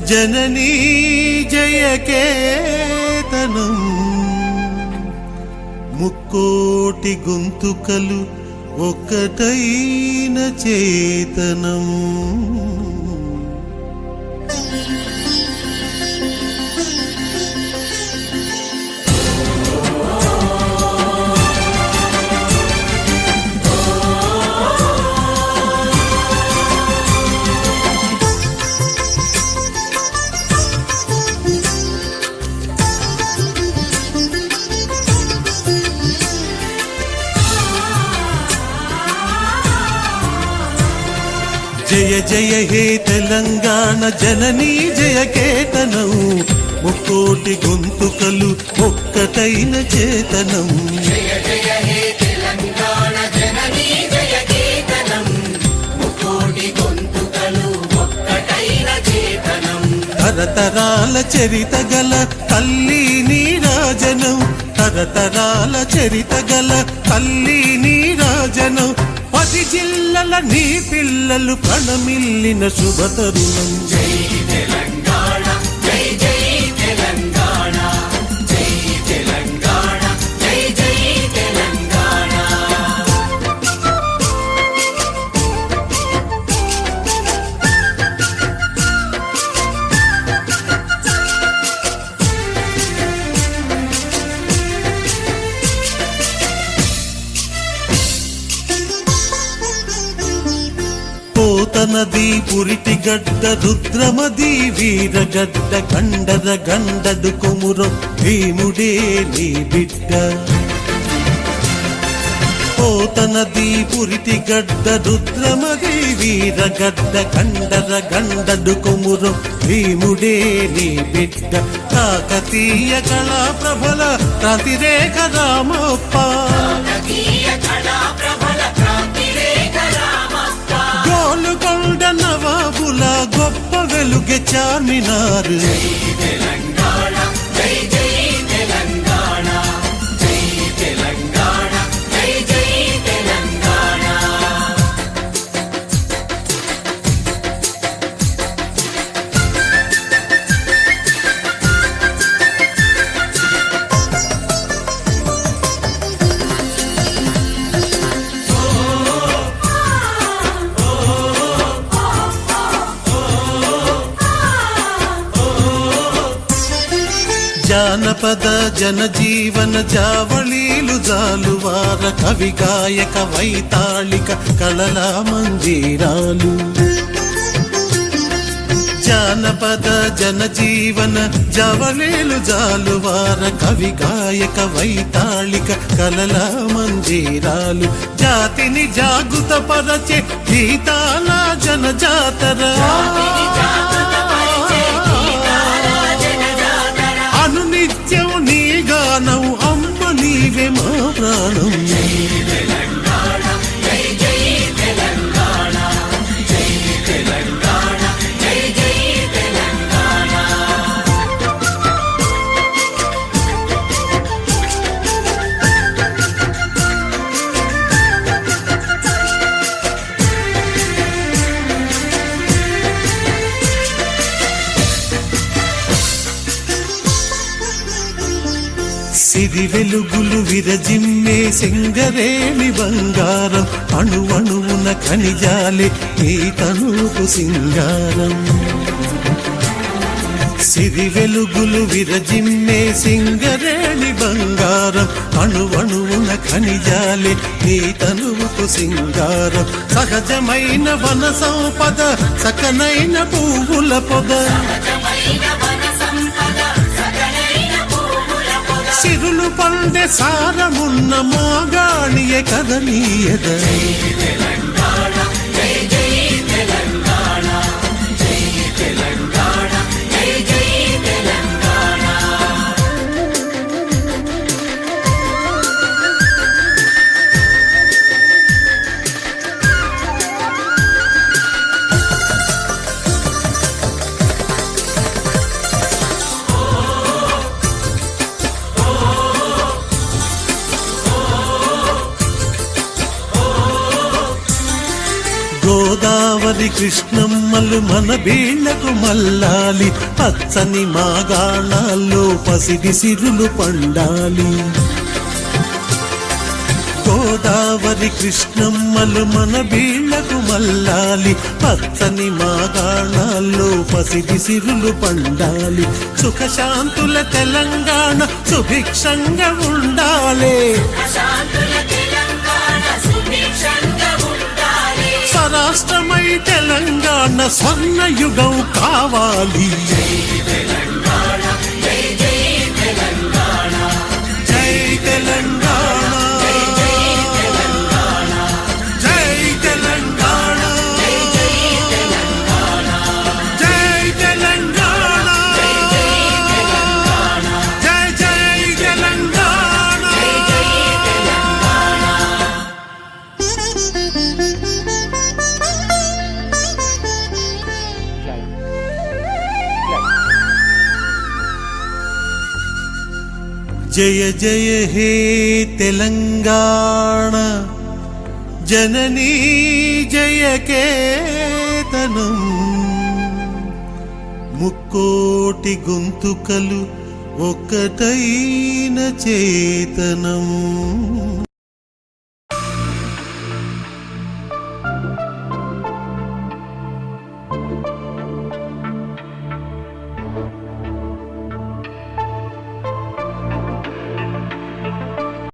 జననీ జయకేతనం ముక్కోటి గొంతుకలు ఒక్కటైన చేతనం. జయ జయ హే తెలంగాణ జననీ జయకేతనం ముక్కోటి గొంతుకలు ఒక్కటైన చేతనం. జయ జయ హే తెలంగాణ జననీ జయకేతనం ముక్కోటి గొంతుకలు ఒక్కటైన చేతనం. తరతరాల చరిత గల తల్లి నీరాజనం, తరతరాల చరిత గల తల్లి నీరాజనం. 10 జిల్లల నీ పిల్లలు ప్రణమిల్లిన శుభతరుణం. జై తెలంగాణ జై జై తెలంగాణ జై తెలంగాణ జై జై తెలంగాణ. పోతనది పురిటిగడ్డ రుద్రమది వీరగడ్డ కండర గండడు కొమురం భీముడే నీ బిడ్డ. పోతనది పురిటిగడ్డ రుద్రమది వీరగడ్డ కండర గండడు కొమురం భీముడే నీ బిడ్డ. కాకతీయ కళా ప్రభల క్రాంతిరేఖ రామప్ప, గోలుకొండ నవాబుల గొప్ప వెలుగె చార్మినార్. జై తెలంగాణ జై జై తెలంగాణ జై తెలంగాణ జై జై తెలంగాణ. జానపద జనజీవన జావళీలు జాలువార కవి గాయక వైతాళిక కళల మంజీరాలు. జానపద జనజీవన జావళీలు జాలువార కవి గాయక వైతాళిక కళల మంజీరాలు. జాతిని జాగృత పరచే గీతాల జనజాతర, అనునిత్యం నీ గానం అమ్మ నీవే మా ప్రాణం. జై తెలంగాణ జై జై తెలంగాణ జై తెలంగాణ జై జై తెలంగాణ. సిరి వెలుగులు విరజిమ్మే సింగరేణి బంగారం, అణువణువున ఖనిజాలే నీ తనుకు సింగారం. సిరి వెలుగులు విరజిమ్మే సింగరేణి బంగారం, అణువణువున ఖనిజాలే నీ తనుకు సింగారం. సహజమైన వన సంపద సకనైన పువ్వుల పొద, సిరులు పండే సారమున్న మోగాణియే కదనీయద. జై తెలంగాణ జై జై తెలంగాణ జై తెలంగాణ జై జై తెలంగాణ. గోదావరి కృష్ణమ్మ కృష్ణమ్మలు మన బీళ్లకు మల్లాలి, పచ్చని మాగాణాల్లో పసిడి సిరులు పండాలి. గోదావరి కృష్ణమ్మలు మన బీళ్లకు మల్లాలి, పచ్చని మాగాణాల్లో పసిడి సిరులు పండాలి. సుఖశాంతుల తెలంగాణ సుభిక్షంగా ఉండాలి, స్వరాష్ట్రమై తెలంగాణ స్వర్ణయుగం కావాలి. జై తెలంగాణ, జై తెలంగాణ, జై తెలంగాణ, జై తెలంగాణ, జై జై తెలంగాణ. జయ జయ హే తెలంగాణ జననీ జయ కేతనం, ముక్కోటి గొంతుకలు ఒక్కటైన చేతనం.